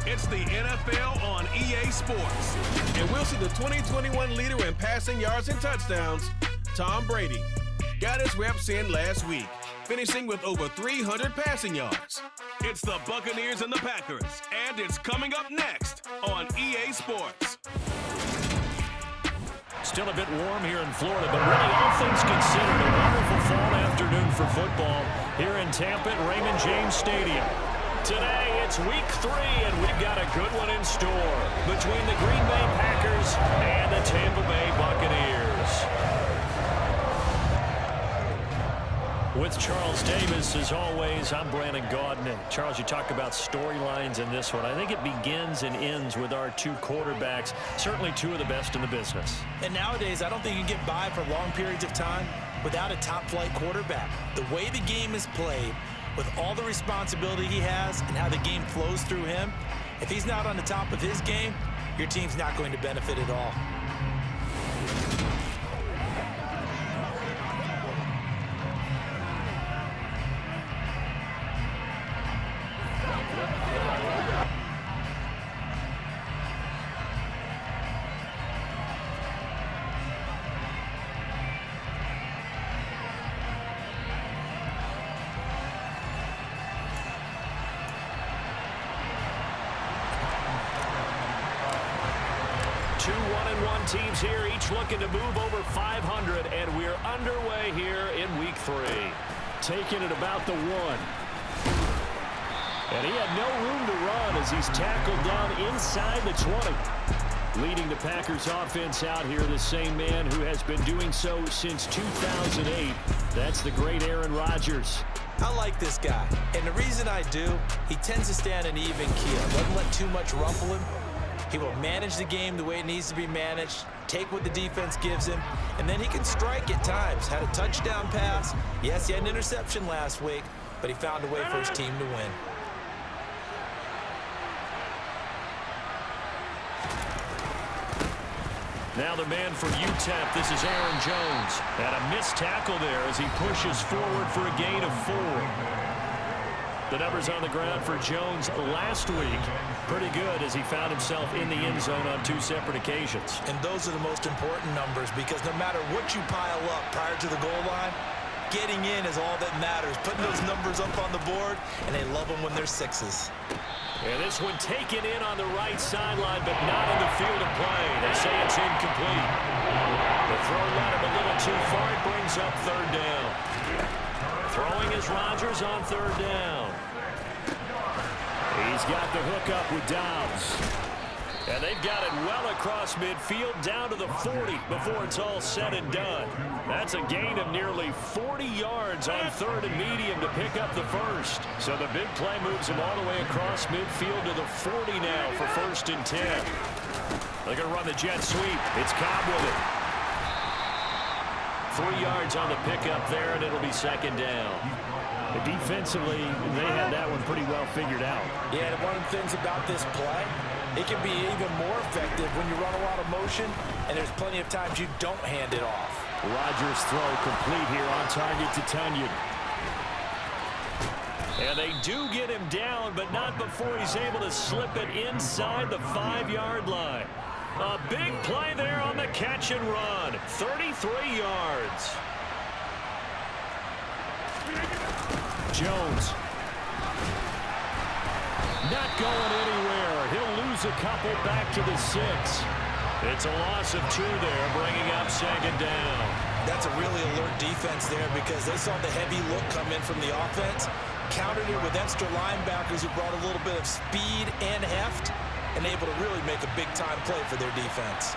It's the NFL on EA Sports. And we'll see the 2021 leader in passing yards and touchdowns, Tom Brady. Got his reps in last week, finishing with over 300 passing yards. It's the Buccaneers and the Packers, and it's coming up next on EA Sports. Still a bit warm here in Florida, but really all things considered, a wonderful fall afternoon for football here in Tampa at Raymond James Stadium. Today, it's week 3, and we've got a good one in store between the Green Bay Packers and the Tampa Bay Buccaneers. With Charles Davis, as always, I'm Brandon Gaudin. And Charles, you talk about storylines in this one. I think it begins and ends with our two quarterbacks, certainly two of the best in the business. And nowadays, I don't think you can get by for long periods of time without a top-flight quarterback. The way the game is played, with all the responsibility he has and how the game flows through him, if he's not on the top of his game, your team's not going to benefit at all. Two 1-1 teams here, each looking to move over 500, and we're underway here in week 3. Taking it about the 1. And he had no room to run as he's tackled down inside the 20. Leading the Packers offense out here, the same man who has been doing so since 2008. That's the great Aaron Rodgers. I like this guy, and the reason I do, he tends to stay on an even keel. Doesn't let too much ruffle him. He will manage the game the way it needs to be managed, take what the defense gives him, and then he can strike at times. Had a touchdown pass. Yes, he had an interception last week, but he found a way for his team to win. Now the man for UTEP, this is Aaron Jones. And a missed tackle there as he pushes forward for a gain of 4. The numbers on the ground for Jones last week, pretty good as he found himself in the end zone on 2 separate occasions. And those are the most important numbers because no matter what you pile up prior to the goal line, getting in is all that matters. Putting those numbers up on the board, and they love them when they're 6s. And this one taken in on the right sideline, but not in the field of play. They say it's incomplete. The throw led him a little too far. It brings up 3rd down. Throwing is Rodgers on 3rd down. He's got the hookup with Dobbs. And they've got it well across midfield down to the 40 before it's all said and done. That's a gain of nearly 40 yards on 3rd and medium to pick up the first. So the big play moves him all the way across midfield to the 40 now for 1st and 10. They're going to run the jet sweep. It's Cobb with it. 3 yards on the pickup there, and it'll be 2nd down. Defensively, they had that one pretty well figured out. Yeah, and one of the things about this play, it can be even more effective when you run a lot of motion, and there's plenty of times you don't hand it off. Rodgers' throw complete here on target to Tunyon. And they do get him down, but not before he's able to slip it inside the 5-yard line. A big play there on the catch and run. 33 yards. Jones. Not going anywhere. He'll lose a couple back to the 6. It's a loss of 2 there, bringing up 2nd down. That's a really alert defense there because they saw the heavy look come in from the offense, countered it with extra linebackers who brought a little bit of speed and heft, and able to really make a big-time play for their defense.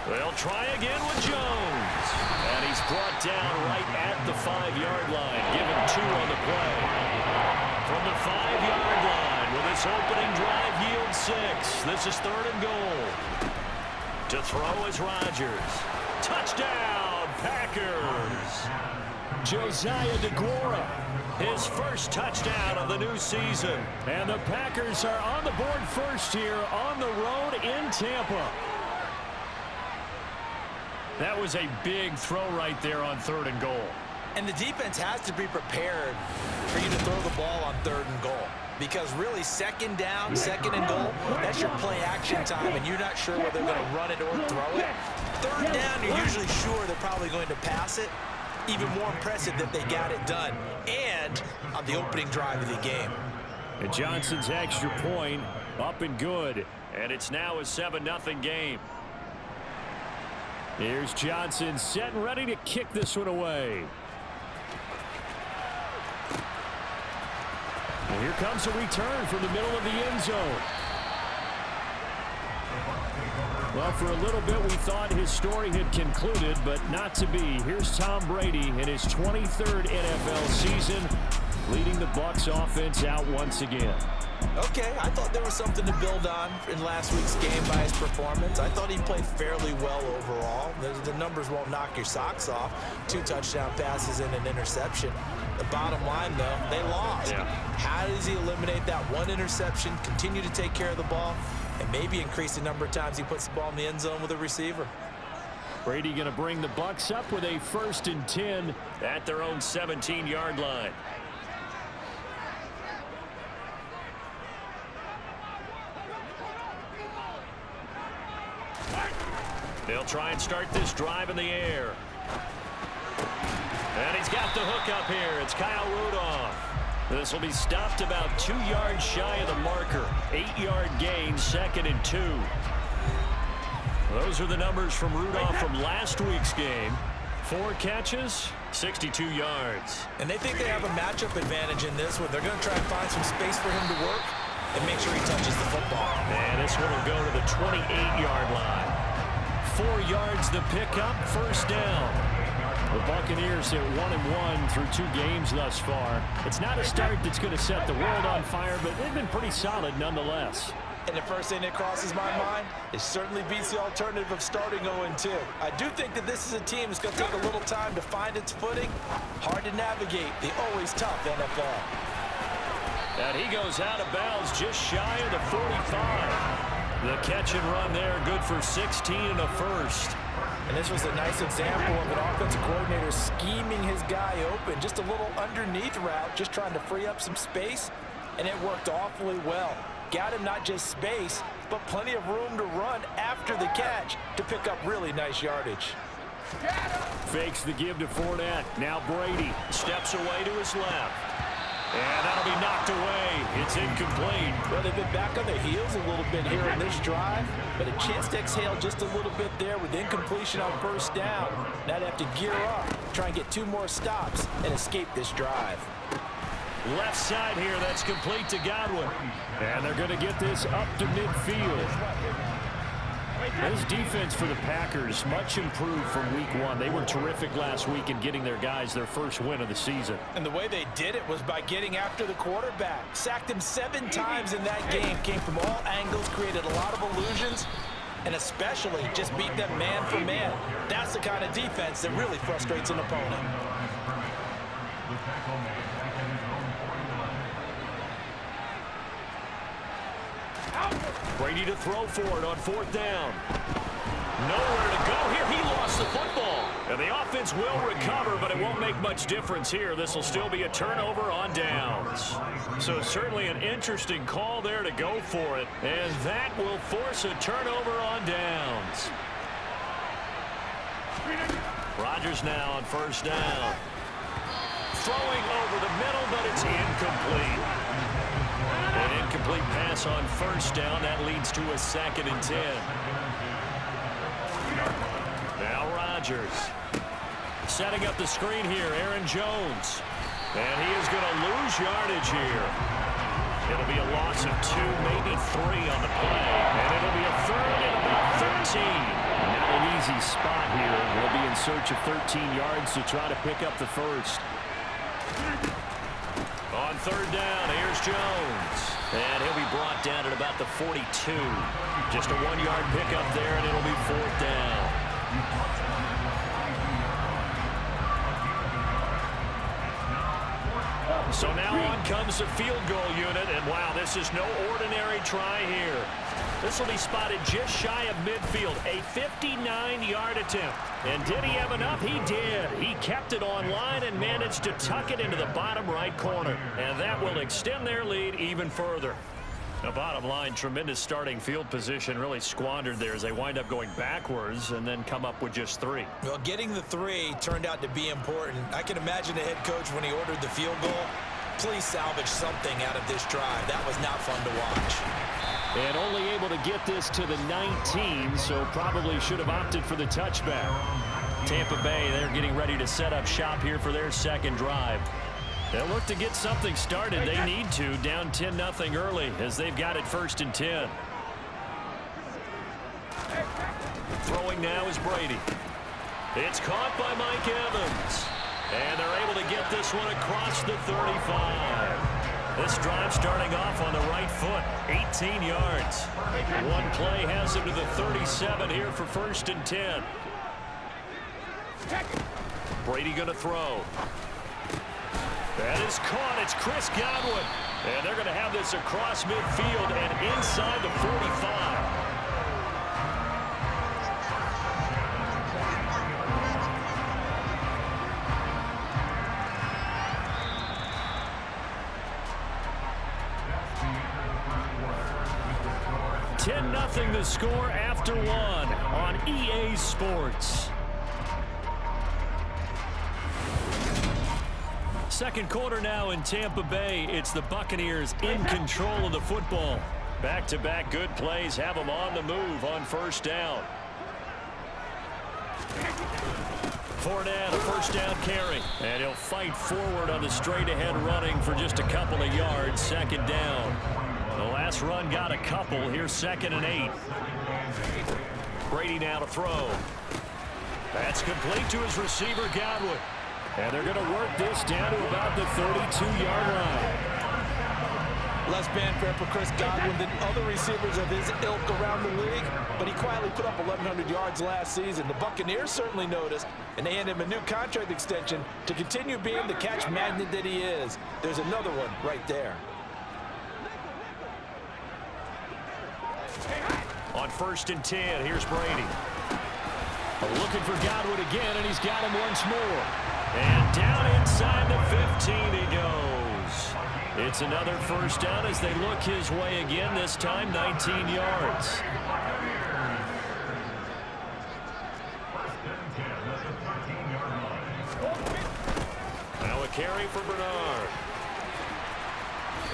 They'll try again with Jones. And he's brought down right at the 5-yard line. Given 2 on the play. From the 5-yard line, with this opening drive yield 6. This is 3rd and goal. To throw is Rodgers. Touchdown, Packers. Josiah DeGuara. His first touchdown of the new season. And the Packers are on the board first here on the road in Tampa. That was a big throw right there on 3rd and goal. And the defense has to be prepared for you to throw the ball on 3rd and goal. Because really, 2nd down, 2nd and goal, that's your play action time, and you're not sure whether they're going to run it or throw it. 3rd down, you're usually sure they're probably going to pass it. Even more impressive that they got it done, and on the opening drive of the game. And Johnson's extra point up and good, and it's now a 7-0 game. Here's Johnson set and ready to kick this one away. And here comes a return from the middle of the end zone. Well, for a little bit, we thought his story had concluded, but not to be. Here's Tom Brady in his 23rd NFL season, leading the Bucs offense out once again. Okay, I thought there was something to build on in last week's game by his performance. I thought he played fairly well overall. The numbers won't knock your socks off. 2 touchdown passes and an interception. The bottom line, though, they lost. Yeah. How does he eliminate that 1 interception, continue to take care of the ball, and maybe increase the number of times he puts the ball in the end zone with a receiver? Brady going to bring the Bucs up with a 1st and 10 at their own 17-yard line. They'll try and start this drive in the air. And he's got the hook up here. It's Kyle Rudolph. This will be stopped about 2 yards shy of the marker. 8-yard gain, 2nd and 2. Those are the numbers from Rudolph from last week's game. 4 catches, 62 yards. And they think they have a matchup advantage in this one. They're going to try and find some space for him to work and make sure he touches the football. And this one will go to the 28-yard line. 4 yards the pickup, 1st down. The Buccaneers at 1-1 through 2 games thus far. It's not a start that's going to set the world on fire, but they've been pretty solid nonetheless. And the first thing that crosses my mind, it certainly beats the alternative of starting 0-2. I do think that this is a team that's going to take a little time to find its footing. Hard to navigate the always tough NFL. And he goes out of bounds just shy of the 45. The catch and run there, good for 16 and a 1st. And this was a nice example of an offensive coordinator scheming his guy open. Just a little underneath route, just trying to free up some space, and it worked awfully well. Got him not just space, but plenty of room to run after the catch to pick up really nice yardage. Fakes the give to Fournette. Now Brady steps away to his left. And that'll be knocked away. It's incomplete. Well, they've been back on their heels a little bit here in this drive, but a chance to exhale just a little bit there with incompletion on 1st down. Now they have to gear up, try and get 2 more stops and escape this drive. Left side here, that's complete to Godwin. And they're going to get this up to midfield. This defense for the Packers, much improved from week 1. They were terrific last week in getting their guys their first win of the season. And the way they did it was by getting after the quarterback. Sacked him 7 times in that game. Came from all angles, created a lot of illusions, and especially just beat them man for man. That's the kind of defense that really frustrates an opponent. Brady to throw for it on 4th down. Nowhere to go here. He lost the football. And the offense will recover, but it won't make much difference here. This will still be a turnover on downs. So certainly an interesting call there to go for it. And that will force a turnover on downs. Rodgers now on 1st down. Throwing over the middle, but it's incomplete. An incomplete pass on 1st down. That leads to a 2nd and 10. Now Rodgers. Setting up the screen here, Aaron Jones. And he is going to lose yardage here. It'll be a loss of 2, maybe 3 on the play. And it'll be a 3rd and about 13. Not an easy spot here. They'll be in search of 13 yards to try to pick up the 1st. On 3rd down, here's Jones. And he'll be brought down at about the 42. Just a 1-yard pickup there, and it'll be 4th down. So now on comes the field goal unit, and wow, this is no ordinary try here. This will be spotted just shy of midfield, a 59-yard attempt. And did he have enough? He did. He kept it on line and managed managed to tuck it into the bottom right corner, and that will extend their lead even further. The bottom line, tremendous starting field position, really squandered there as they wind up going backwards and then come up with just 3. Well, getting the 3 turned out to be important. I can imagine the head coach when he ordered the field goal. Please salvage something out of this drive. That was not fun to watch. And only able to get this to the 19, so probably should have opted for the touchback. Tampa Bay, they're getting ready to set up shop here for their second drive. They'll look to get something started. They need to, down 10-0 early as they've got it 1st and 10. Throwing now is Brady. It's caught by Mike Evans. And they're able to get this one across the 35. This drive starting off on the right foot, 18 yards. One play has him to the 37 here for 1st and 10. Brady going to throw. That is caught. It's Chris Godwin. And they're going to have this across midfield and inside the 45. Nothing the score after 1 on EA Sports. Second quarter now in Tampa Bay. It's the Buccaneers in control of the football. Back-to-back good plays have them on the move on 1st down. Fournette, a 1st down carry. And he'll fight forward on the straight-ahead running for just a couple of yards. 2nd down. The last run got a couple. Here's 2nd and 8. Brady now to throw. That's complete to his receiver, Godwin. And they're going to work this down to about the 32-yard line. Less fanfare for Chris Godwin than other receivers of his ilk around the league, but he quietly put up 1,100 yards last season. The Buccaneers certainly noticed, and they handed him a new contract extension to continue being the catch magnet that he is. There's another one right there. On 1st and 10, here's Brady. Looking for Godwin again, and he's got him once more. And down inside the 15 he goes. It's another 1st down as they look his way again, this time 19 yards. Now a carry for Bernard.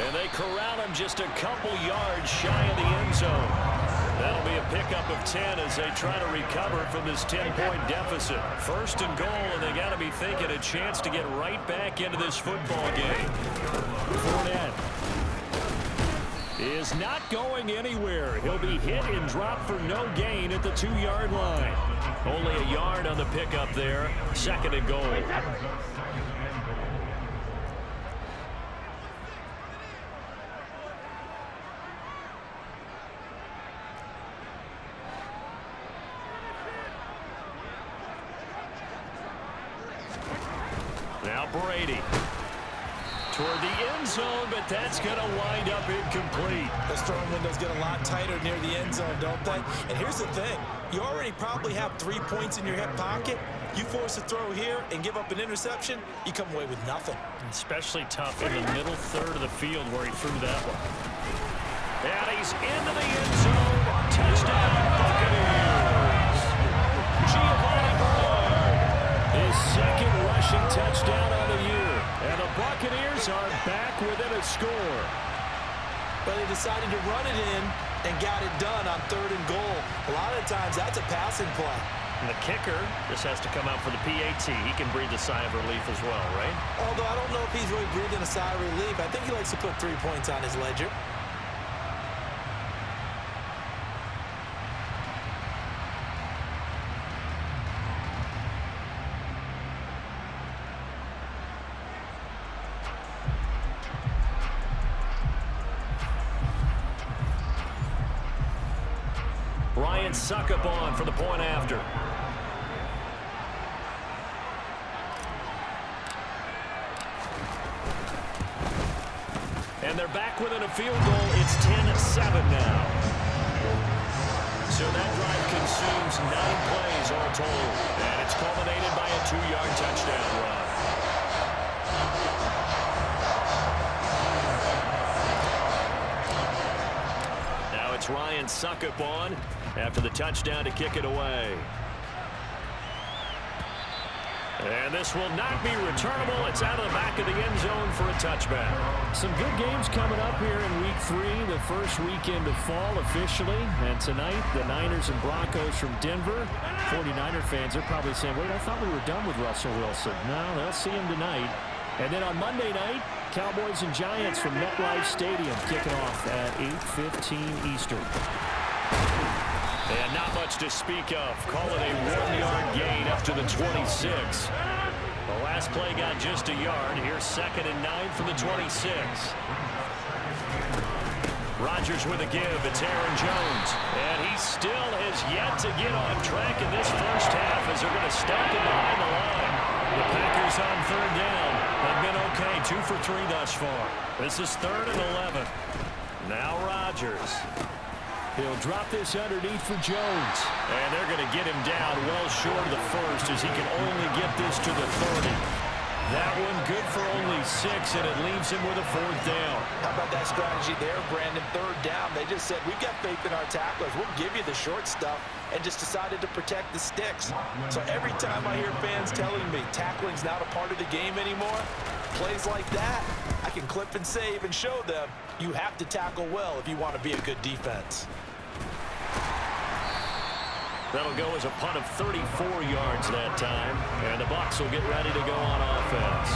And they corral him just a couple yards shy of the end zone. That'll be a pickup of 10 as they try to recover from this 10-point deficit. 1st and goal, and they got to be thinking a chance to get right back into this football game. Fournette is not going anywhere. He'll be hit and dropped for no gain at the 2-yard line. Only a yard on the pickup there. 2nd and goal. Now Brady toward the end zone, but that's going to wind up incomplete. Those throwing windows get a lot tighter near the end zone, don't they? And here's the thing. You already probably have 3 points in your hip pocket. You force a throw here and give up an interception, you come away with nothing. Especially tough in the middle third of the field where he threw that one. And he's into the end zone. Touchdown, Buccaneers. Giovanni Bernard, his 2nd rushing touchdown on the year. And the Buccaneers are back within a score. But they decided to run it in and got it done on 3rd and goal. A lot of the times that's a passing play. And the kicker just has to come out for the PAT. He can breathe a sigh of relief as well, right? Although I don't know if he's really breathing a sigh of relief. I think he likes to put 3 points on his ledger. Ryan Suckup on for the point after. And they're back within a field goal. It's 10-7 now. So that drive consumes 9 plays all told. And it's culminated by a 2-yard touchdown run. It's Ryan Suckup on after the touchdown to kick it away. And this will not be returnable. It's out of the back of the end zone for a touchback. Some good games coming up here in Week 3, the first weekend of fall officially. And tonight, the Niners and Broncos from Denver. 49er fans are probably saying, wait, I thought we were done with Russell Wilson. No, they'll see him tonight. And then on Monday night, Cowboys and Giants from MetLife Stadium kicking off at 8:15 Eastern. And not much to speak of. Call it a 1-yard gain up to the 26. The last play got just a yard. Here's 2nd and 9 from the 26. Rodgers with a give. It's Aaron Jones. And he still has yet to get on track in this first half as they're going to stop him behind the line. The Packers on 3rd down have been okay. 2 for 3 thus far. This is 3rd and 11. Now Rodgers. He'll drop this underneath for Jones. And they're going to get him down well short of the first as he can only get this to the 30. That one good for only 6, and it leaves him with a 4th down. How about that strategy there, Brandon? 3rd down. They just said, we've got faith in our tacklers. We'll give you the short stuff, and just decided to protect the sticks. So every time I hear fans telling me tackling's not a part of the game anymore, plays like that, I can clip and save and show them you have to tackle well if you want to be a good defense. That'll go as a punt of 34 yards that time. And the Bucs will get ready to go on offense.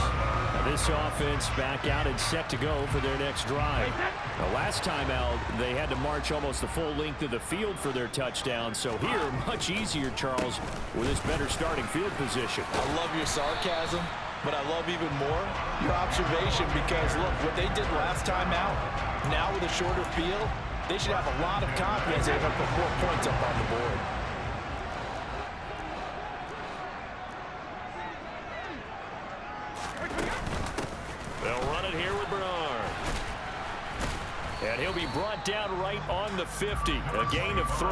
Now this offense back out and set to go for their next drive. Now last time out, they had to march almost the full length of the field for their touchdown. So here, much easier, Charles, with this better starting field position. I love your sarcasm, but I love even more your observation because, look, what they did last time out, now with a shorter field, they should have a lot of confidence they're going to put more points up on the board. They'll run it here with Bernard. And he'll be brought down right on the 50. A gain of 3.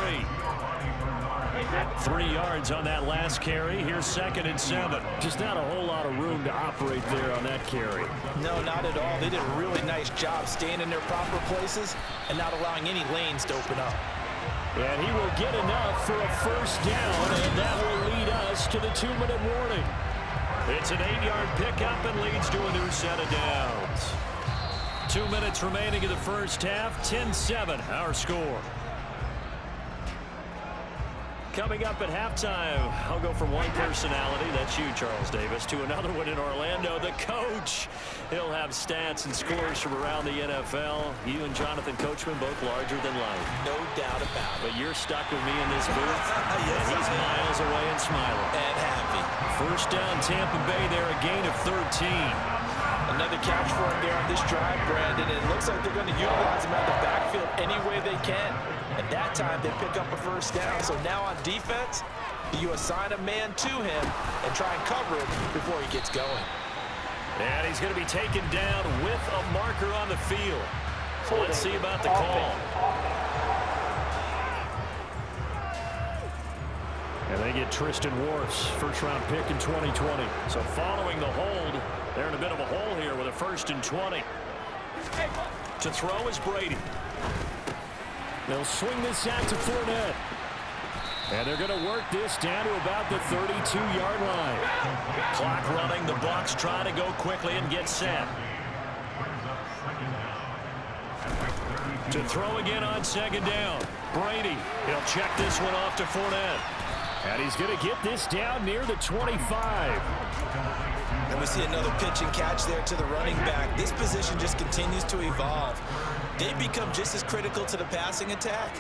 3 yards on that last carry. Here's 2nd and 7. Just not a whole lot of room to operate there on that carry. No, not at all. They did a really nice job staying in their proper places and not allowing any lanes to open up. And he will get enough for a 1st down, and that will lead us to the 2-minute warning. It's an 8-yard pickup and leads to a new set of downs. 2 minutes remaining in the first half. 10-7 our score. Coming up at halftime, I'll go from one personality, that's you, Charles Davis, to another one in Orlando, the coach. He'll have stats and scores from around the NFL. You and Jonathan Coachman both larger than life. No doubt about it. But you're stuck with me in this booth, Yes, and he's miles away and smiling. And happy. 1st down, Tampa Bay there, a gain of 13. Another catch for him there on this drive, Brandon. And it looks like they're going to utilize him out of the backfield any way they can. At that time, they pick up a 1st down. So now on defense, you assign a man to him and try and cover him before he gets going. And he's going to be taken down with a marker on the field. So let's see about the call. And they get Tristan Wirfs, 1st-round pick in 2020. So following the hold, they're in a bit of a hole here with a 1st and 20. To throw is Brady. They'll swing this out to Fournette. And they're going to work this down to about the 32-yard line. Clock running. The Bucs trying to go quickly and get set. To throw again on 2nd down. Brady. He'll check this one off to Fournette. And he's going to get this down near the 25. And we see another pitch and catch there to the running back. This position just continues to evolve. They become just as critical to the passing attack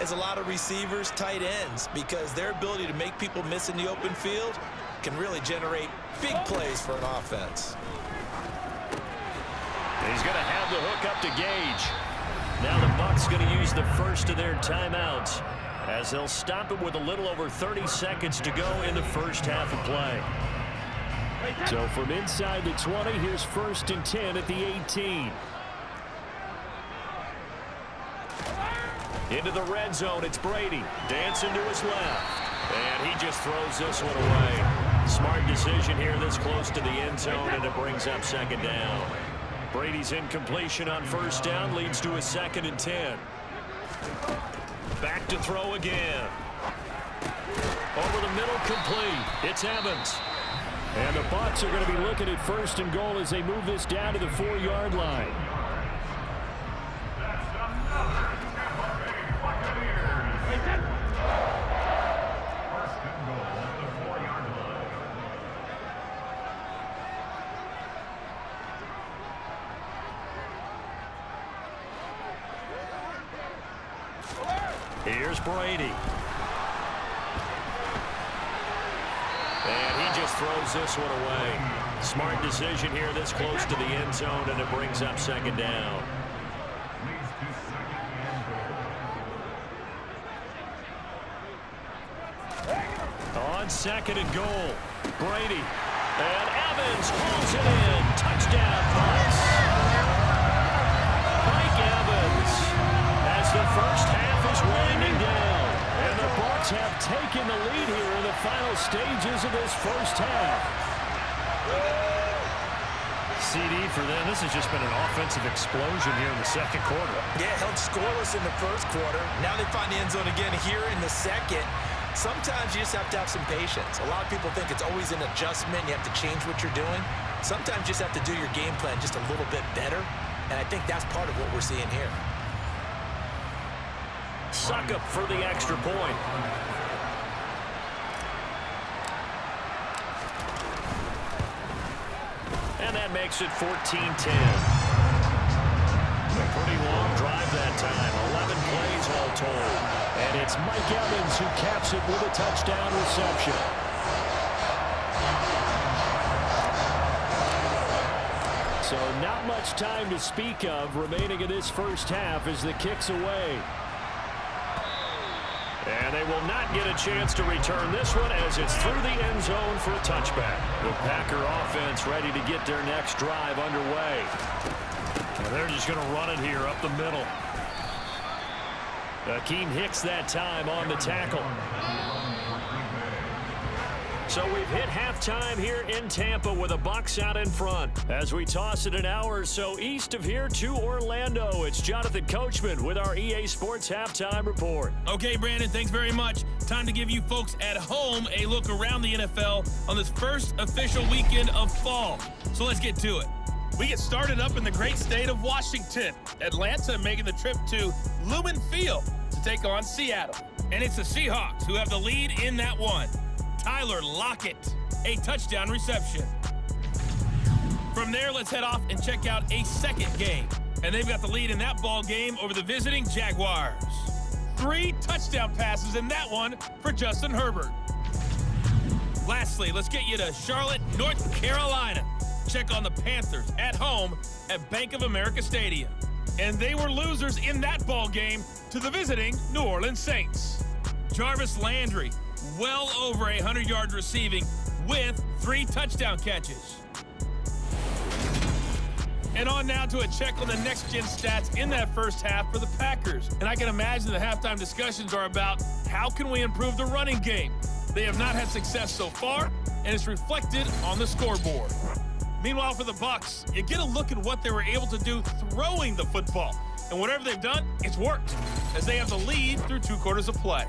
as a lot of receivers, tight ends, because their ability to make people miss in the open field can really generate big plays for an offense. He's going to have the hook up to Gage. Now the Bucs going to use the first of their timeouts as they'll stop it with a little over 30 seconds to go in the first half of play. So from inside the 20, here's 1st and 10 at the 18. Into the red zone, it's Brady. Dancing to his left. And he just throws this one away. Smart decision here this close to the end zone, and it brings up 2nd down. Brady's incompletion on 1st down leads to a 2nd and 10. Back to throw again. Over the middle, complete. It's Evans. And the Bucs are going to be looking at 1st and goal as they move this down to the 4-yard line. Here's Brady. And he just throws this one away. Smart decision here this close to the end zone, and it brings up 2nd down. On 2nd and goal, Brady. And Evans pulls it in. Touchdown, Bucs. Mike Evans, as the first half is winding down. And the Bucs have taken the lead here in the final stages of this first half. CD for them. This has just been an offensive explosion here in the 2nd quarter. Yeah, held scoreless in the 1st quarter. Now they find the end zone again here in the 2nd. Sometimes you just have to have some patience. A lot of people think it's always an adjustment. You have to change what you're doing. Sometimes you just have to do your game plan just a little bit better. And I think that's part of what we're seeing here. Suck up for the extra point. And that makes it 14-10. A pretty long drive that time. 11 plays all told. And it's Mike Evans who caps it with a touchdown reception. So not much time to speak of remaining in this first half as the kick's away. And they will not get a chance to return this one as it's through the end zone for a touchback. The Packer offense ready to get their next drive underway. And they're just going to run it here up the middle. Akeem Hicks that time on the tackle. So we've hit halftime here in Tampa with the Bucs out in front. As we toss it an hour or so east of here to Orlando, it's Jonathan Coachman with our EA Sports Halftime Report. Okay, Brandon, thanks very much. Time to give you folks at home a look around the NFL on this first official weekend of fall. So let's get to it. We get started up in the great state of Washington. Atlanta making the trip to Lumen Field to take on Seattle. And it's the Seahawks who have the lead in that one. Tyler Lockett, a touchdown reception. From there, let's head off and check out a second game. And they've got the lead in that ball game over the visiting Jaguars. 3 touchdown passes in that one for Justin Herbert. Lastly, let's get you to Charlotte, North Carolina. Check on the Panthers at home at Bank of America Stadium. And they were losers in that ball game to the visiting New Orleans Saints. Jarvis Landry, well over 100 yards receiving with 3 touchdown catches. And on now to a check on the next-gen stats in that first half for the Packers. And I can imagine the halftime discussions are about how can we improve the running game. They have not had success so far, and it's reflected on the scoreboard. Meanwhile, for the Bucs, you get a look at what they were able to do throwing the football. And whatever they've done, it's worked, as they have the lead through 2 quarters of play.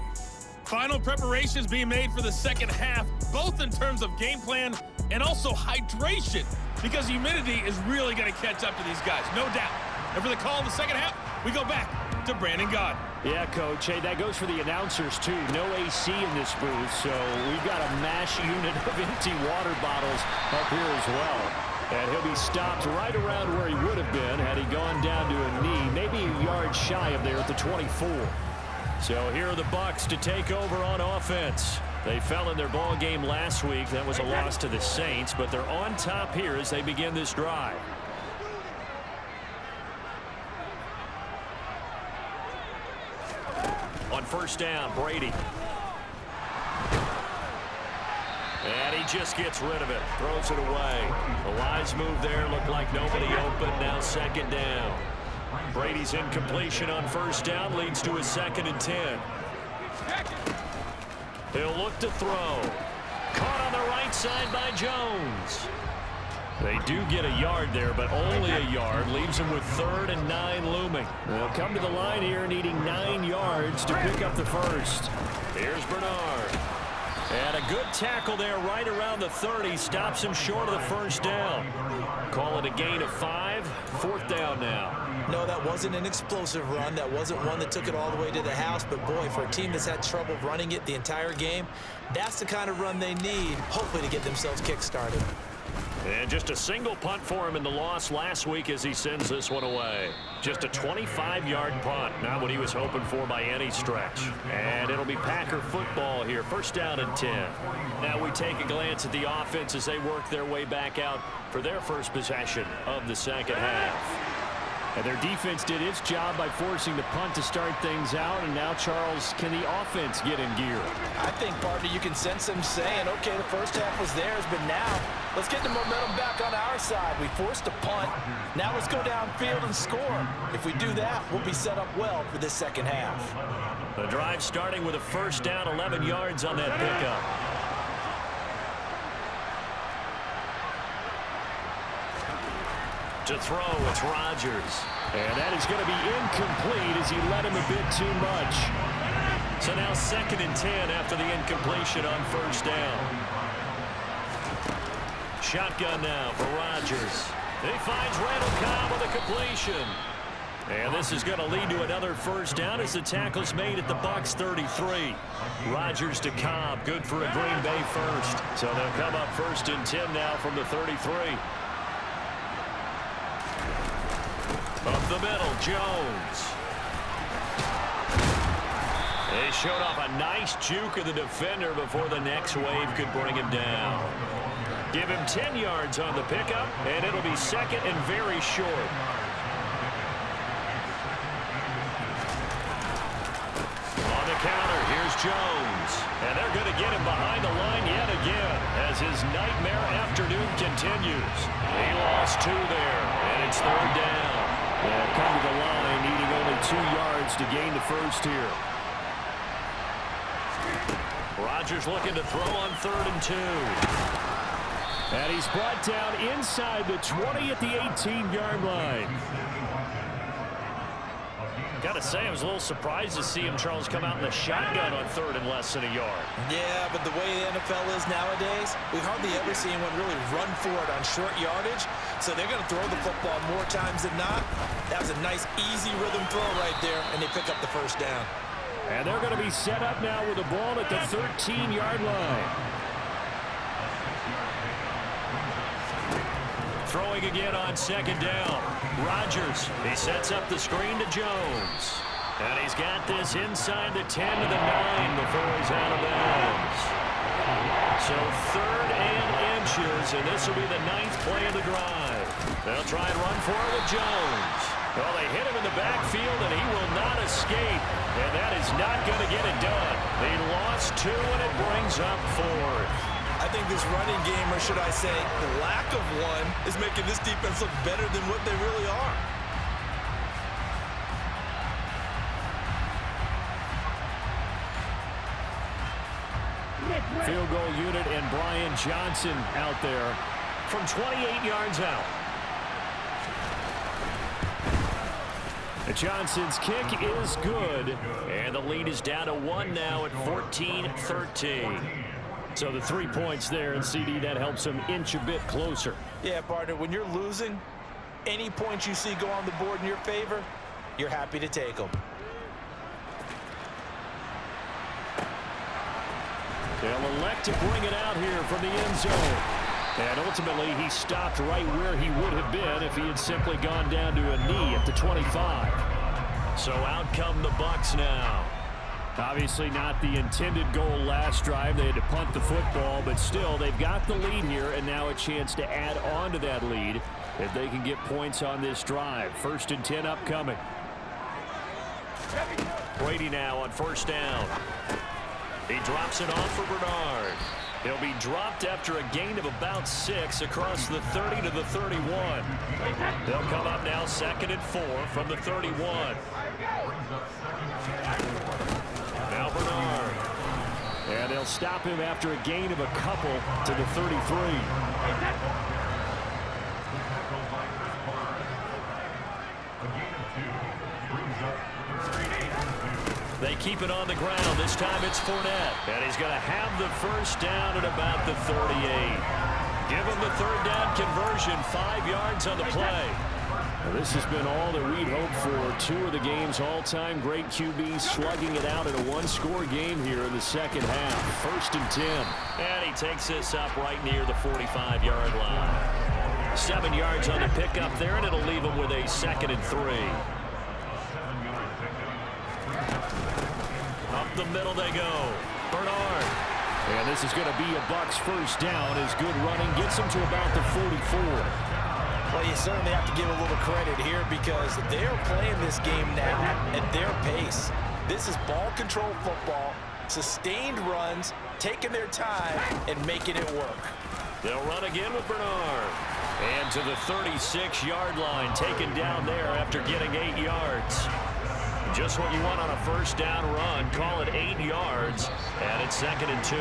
Final preparations being made for the second half, both in terms of game plan and also hydration, because humidity is really going to catch up to these guys, no doubt. And for the call in the second half, we go back to Brandon Gaudin. Yeah, Coach. Hey, that goes for the announcers, too. No AC in this booth, so we've got a mash unit of empty water bottles up here as well. And he'll be stopped right around where he would have been had he gone down to a knee, maybe a yard shy of there at the 24. So here are the Bucs to take over on offense. They fell in their ball game last week. That was a loss to the Saints, but they're on top here as they begin this drive. On first down, Brady. And he just gets rid of it, throws it away. The wise move there, looked like nobody open, now second down. Brady's incompletion on first down leads to a 2nd and 10. He'll look to throw. Caught on the right side by Jones. They do get a yard there, but only a yard. Leaves them with 3rd and 9 looming. They'll come to the line here needing 9 yards to pick up the first. Here's Bernard. And a good tackle there right around the 30. Stops him short of the first down. Call it a gain of 5. 4th down now. No, that wasn't an explosive run. That wasn't one that took it all the way to the house. But, boy, for a team that's had trouble running it the entire game, that's the kind of run they need, hopefully, to get themselves kick-started. And just a single punt for him in the loss last week as he sends this one away. Just a 25-yard punt. Not what he was hoping for by any stretch. And it'll be Packer football here. 1st down and 10. Now we take a glance at the offense as they work their way back out for their first possession of the second half. And their defense did its job by forcing the punt to start things out. And now, Charles, can the offense get in gear? I think, partner, you can sense them saying, okay, the first half was theirs, but now let's get the momentum back on our side. We forced a punt. Now let's go downfield and score. If we do that, we'll be set up well for this second half. The drive starting with a 1st down, 11 yards on that pickup. To throw, it's Rodgers. And that is going to be incomplete as he led him a bit too much. So now 2nd and 10 after the incompletion on 1st down. Shotgun now for Rodgers. He finds Randall Cobb with a completion. And this is going to lead to another 1st down as the tackle's made at the Bucs 33. Rodgers to Cobb, good for a Green Bay first. So they'll come up 1st and 10 now from the 33. Up the middle, Jones. They showed off a nice juke of the defender before the next wave could bring him down. Give him 10 yards on the pickup, and it'll be 2nd and very short. On the counter, here's Jones. And they're going to get him behind the line yet again as his nightmare afternoon continues. He lost 2 there, and it's 3rd down. They'll come to the line, needing only 2 yards to gain the first here. Rodgers looking to throw on 3rd and 2. And he's brought down inside the 20 at the 18-yard line. Got to say, I was a little surprised to see him, Charles, come out in the shotgun on 3rd and less than a yard. Yeah, but the way the NFL is nowadays, we hardly ever see anyone really run for it on short yardage. So they're going to throw the football more times than not. That was a nice, easy rhythm throw right there, and they pick up the 1st down. And they're going to be set up now with the ball at the 13-yard line. Throwing again on 2nd down. Rodgers, he sets up the screen to Jones. And he's got this inside the 10 to the 9 before he's out of bounds. So 3rd and inches, and this will be the 9th play of the drive. They'll try and run for it with Jones. Well, they hit him in the backfield, and he will not escape. And that is not going to get it done. They lost 2, and it brings up 4th. I think this running game, or should I say the lack of one, is making this defense look better than what they really are. Field goal unit and Brian Johnson out there from 28 yards out. Johnson's kick is good. And the lead is down to 1 now at 14-13. So the 3 points there, and CD, that helps him inch a bit closer. Yeah, partner, when you're losing, any points you see go on the board in your favor, you're happy to take them. They'll elect to bring it out here from the end zone. And ultimately, he stopped right where he would have been if he had simply gone down to a knee at the 25. So out come the Bucs now. Obviously not the intended goal last drive. They had to punt the football, but still, they've got the lead here, and now a chance to add on to that lead if they can get points on this drive. 1st and 10 upcoming. Brady now on 1st down. He drops it off for Bernard. He'll be dropped after a gain of about 6 across the 30 to the 31. They'll come up now 2nd and 4 from the 31. Now Bernard. And they'll stop him after a gain of a couple to the 33. They keep it on the ground. This time it's Fournette. And he's going to have the first down at about the 38. Give him the third down conversion. 5 yards on the play. Well, this has been all that we'd hoped for. 2 of the game's all-time great QBs slugging it out in a one-score game here in the second half. 1st and 10. And he takes this up right near the 45-yard line. 7 yards on the pickup there, and it'll leave him with a 2nd and 3. Up the middle they go. Bernard. And this is going to be a Bucs first down as good running gets him to about the 44. Well, you certainly have to give a little credit here because they're playing this game now at their pace. This is ball control football, sustained runs, taking their time, and making it work. They'll run again with Bernard. And to the 36-yard line, taken down there after getting 8 yards. Just what you want on a first down run. Call it 8 yards, and it's 2nd and 2.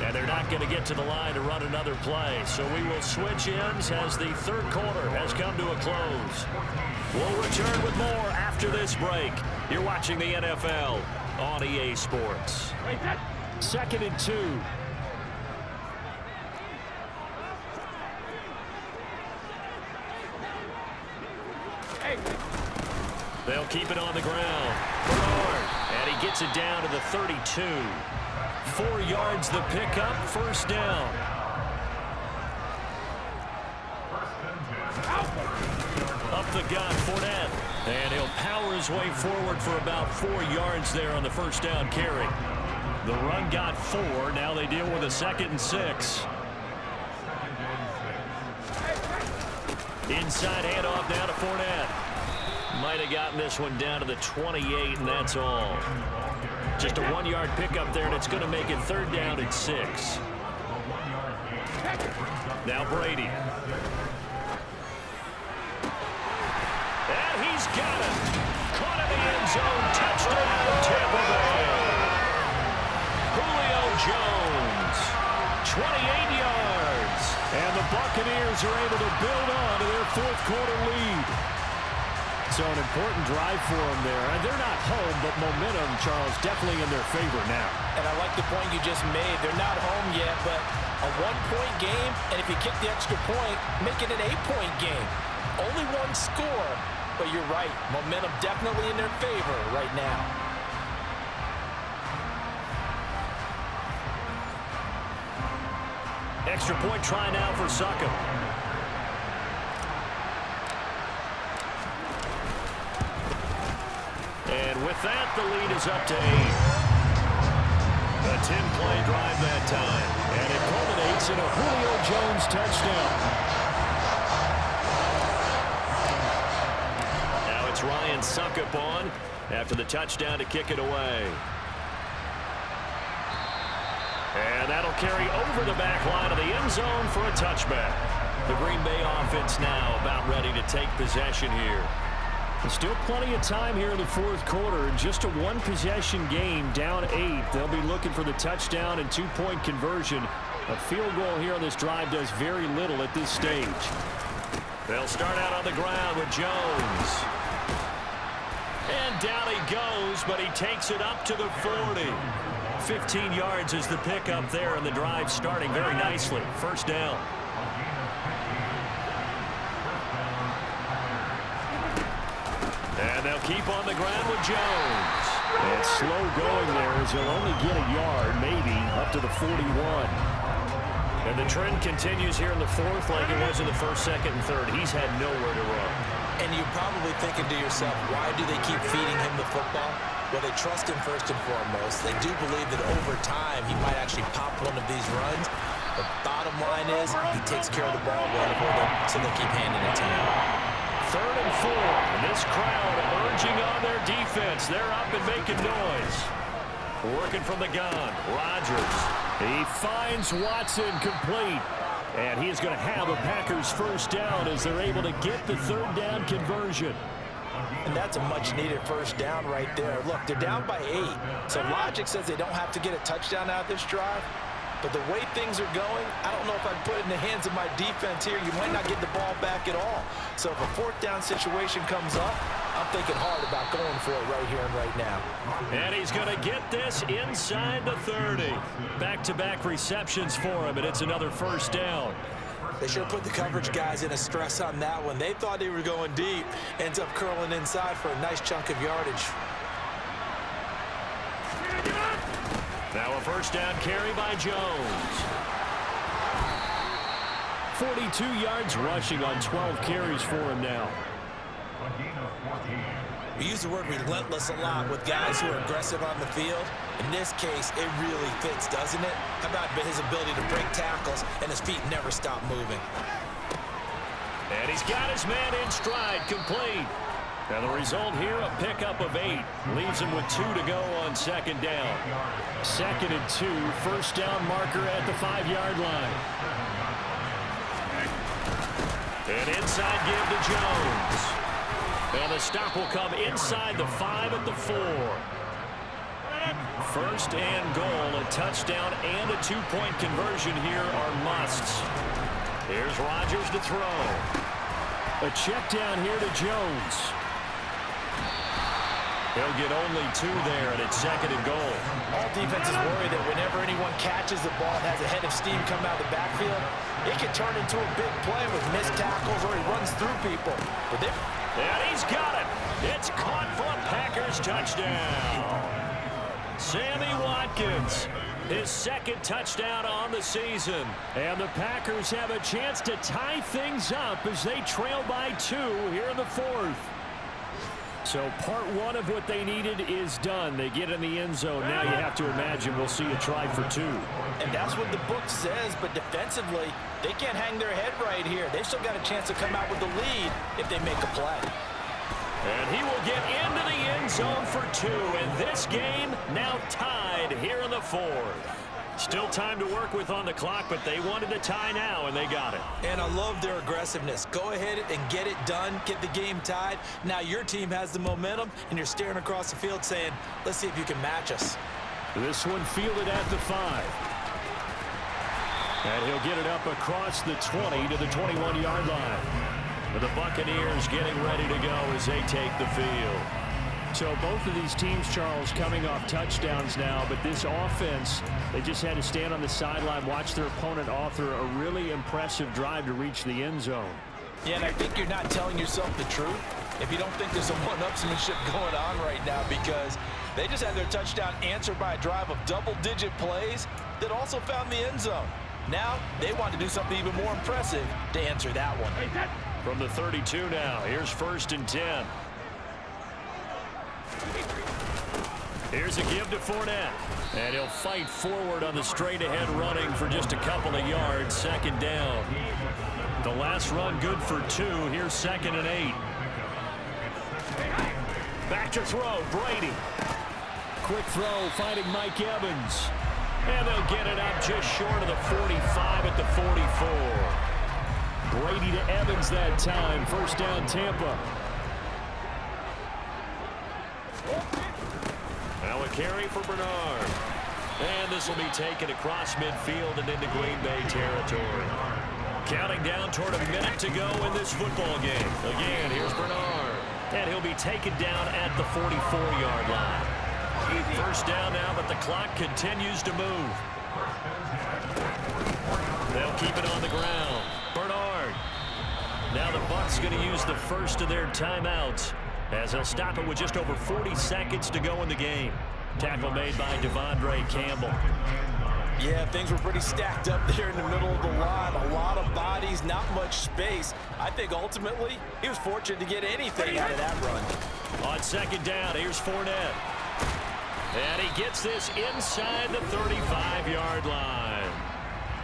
And they're not going to get to the line to run another play. So we will switch ends as the third quarter has come to a close. We'll return with more after this break. You're watching the NFL on EA Sports. 2nd and 2. They'll keep it on the ground. Bernard, and he gets it down to the 32. 4 yards the pickup, first down. Up the gun, Fournette. And he'll power his way forward for about 4 yards there on the first down carry. The run got 4. Now they deal with a 2nd and 6. Inside handoff down to Fournette. Might have gotten this one down to the 28, and that's all. Just a 1-yard pickup there, and it's going to make it 3rd down and 6. Now Brady. And he's got it. Caught in the end zone. Touchdown, Tampa Bay. Julio Jones. 28 yards. And the Buccaneers are able to build on to their 4th quarter lead. So an important drive for them there. And they're not home, but momentum, Charles, definitely in their favor now. And I like the point you just made. They're not home yet, but a 1-point game, and if you kick the extra point, make it an 8-point game. Only 1 score, but you're right. Momentum definitely in their favor right now. Extra point try now for Suckup. And with that, the lead is up to 8. A 10-play drive that time. And it culminates in a Julio Jones touchdown. Now it's Ryan Suckup on after the touchdown to kick it away. And that'll carry over the back line of the end zone for a touchback. The Green Bay offense now about ready to take possession here. Still plenty of time here in the 4th quarter. Just a 1-possession game, down 8. They'll be looking for the touchdown and 2-point conversion. A field goal here on this drive does very little at this stage. They'll start out on the ground with Jones. And down he goes, but he takes it up to the 40. 15 yards is the pickup there, and the drive starting very nicely. First down. And they'll keep on the ground with Jones. And slow going there as he'll only get a yard, maybe, up to the 41. And the trend continues here in the 4th like it was in the 1st, 2nd, and 3rd. He's had nowhere to run. And you're probably thinking to yourself, why do they keep feeding him the football? Well, they trust him first and foremost. They do believe that over time he might actually pop one of these runs. The bottom line is he takes care of the ball well for them, so they keep handing it to him. 3rd and 4. And this crowd urging on their defense. They're up and making noise. Working from the gun. Rodgers. He finds Watson complete. And he is going to have a Packers first down as they're able to get the 3rd down conversion. And that's a much-needed first down right there. Look, they're down by 8. So logic says they don't have to get a touchdown out of this drive. But the way things are going, I don't know if I'd put it in the hands of my defense here. You might not get the ball back at all. So if a 4th down situation comes up, I'm thinking hard about going for it right here and right now. And he's going to get this inside the 30. Back-to-back receptions for him, and it's another first down. They sure put the coverage guys in a stress on that one. They thought they were going deep. Ends up curling inside for a nice chunk of yardage. Now a first down carry by Jones. 42 yards rushing on 12 carries for him now. We use the word relentless a lot with guys who are aggressive on the field. In this case, it really fits, doesn't it? How about his ability to break tackles and his feet never stop moving? And he's got his man in stride, complete. And the result here, a pickup of 8. Leaves him with 2 to go on second down. 2nd and 2, first down marker at the 5-yard line. An inside give to Jones. And the stop will come inside the 5 at the 4. First and goal, a touchdown and a 2-point conversion here are musts. Here's Rodgers to throw. A check down here to Jones. He'll get only 2 there, and it's 2nd and goal. All defenses worry that whenever anyone catches the ball and has a head of steam coming out of the backfield, it can turn into a big play with missed tackles or he runs through people. But and he's got it. It's caught for a Packers touchdown. Sammy Watkins, his 2nd touchdown on the season. And the Packers have a chance to tie things up as they trail by 2 here in the 4th. So part 1 of what they needed is done. They get in the end zone. Now you have to imagine we'll see a try for 2. And that's what the book says, but defensively, they can't hang their head right here. They've still got a chance to come out with the lead if they make a play. And he will get into the end zone for 2. And this game now tied here in the 4th. Still time to work with on the clock, but they wanted the tie now, and they got it. And I love their aggressiveness. Go ahead and get it done, get the game tied. Now your team has the momentum, and you're staring across the field saying, let's see if you can match us. This one fielded at the 5. And he'll get it up across the 20 to the 21-yard line. But the Buccaneers getting ready to go as they take the field. So both of these teams, Charles, coming off touchdowns now, but this offense, they just had to stand on the sideline, watch their opponent author a really impressive drive to reach the end zone. Yeah, and I think you're not telling yourself the truth if you don't think there's some one-upsmanship going on right now, because they just had their touchdown answered by a drive of double-digit plays that also found the end zone. Now they want to do something even more impressive to answer that one. From the 32 now, here's 1st and 10. Here's a give to Fournette. And he'll fight forward on the straight-ahead running for just a couple of yards. 2nd down. The last run good for 2. Here's 2nd and 8. Back to throw, Brady. Quick throw, finding Mike Evans. And they'll get it up just short of the 45 at the 44. Brady to Evans that time. First down, Tampa. Now a carry for Bernard. And this will be taken across midfield and into Green Bay territory. Counting down toward a minute to go in this football game. Again, here's Bernard. And he'll be taken down at the 44-yard line. First down now, but the clock continues to move. They'll keep it on the ground. Bernard. Now the Bucs going to use the first of their timeouts, as they'll stop it with just over 40 seconds to go in the game. Tackle made by Devondre Campbell. Yeah, things were pretty stacked up there in the middle of the line. A lot of bodies, not much space. I think ultimately he was fortunate to get anything out of that run. On 2nd down, here's Fournette. And he gets this inside the 35-yard line.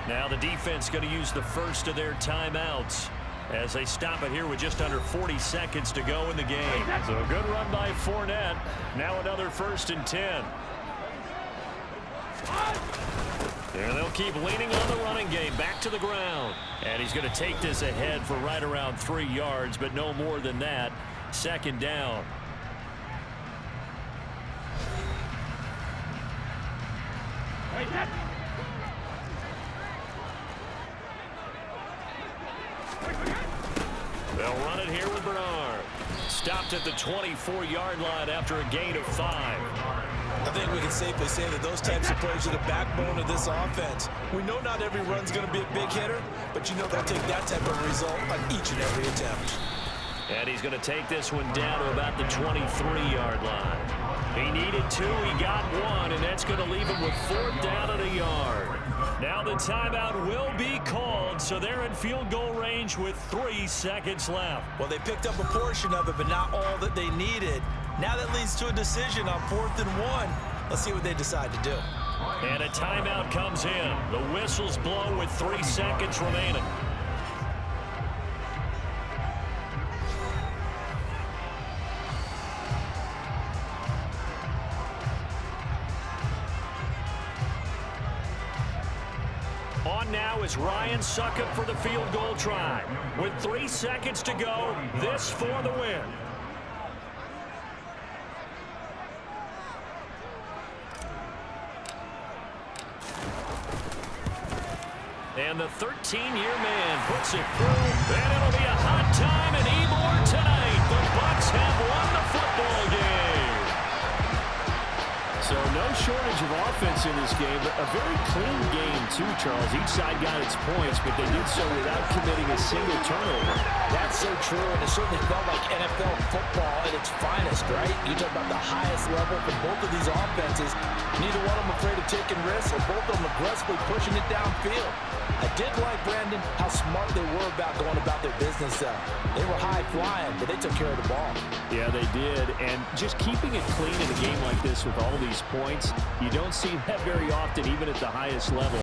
Now the defense going to use the first of their timeouts as they stop it here with just under 40 seconds to go in the game. So a good run by Fournette. Now another 1st and 10. And they'll keep leaning on the running game. Back to the ground. And he's going to take this ahead for right around 3 yards, but no more than that. 2nd down. They'll run it here with Bernard. stopped at the 24-yard line after a gain of 5. I think we can safely say that those types of plays are the backbone of this offense. We know not every run's going to be a big hitter, but you know they'll take that type of result on each and every attempt. And he's going to take this one down to about the 23-yard line. He needed 2, he got 1, and that's going to leave him with 4th down and a yard. Now the timeout will be called, so they're in field goal range with 3 seconds left. Well, they picked up a portion of it, but not all that they needed. Now that leads to a decision on 4th and 1. Let's see what they decide to do. And a timeout comes in. The whistles blow with 3 seconds remaining. On now is Ryan Succop for the field goal try. With 3 seconds to go, this for the win. And the 13-year man puts it through. And it'll be a hot time in Ybor tonight. The Bucs have won the football game. So no shortage of offense in this game, but a very clean game too, Charles. Each side got its points, but they did so without committing a single turnover. That's so true, and it certainly felt like NFL football at its finest, right? You talk about the highest level for both of these offenses. Neither one of them afraid of taking risks, and both of them aggressively pushing it downfield. I did like, Brandon, how smart they were about going about their business. They were high-flying, but they took care of the ball. Yeah, they did, and just keeping it clean in a game like this with all these points, you don't see that very often, even at the highest level.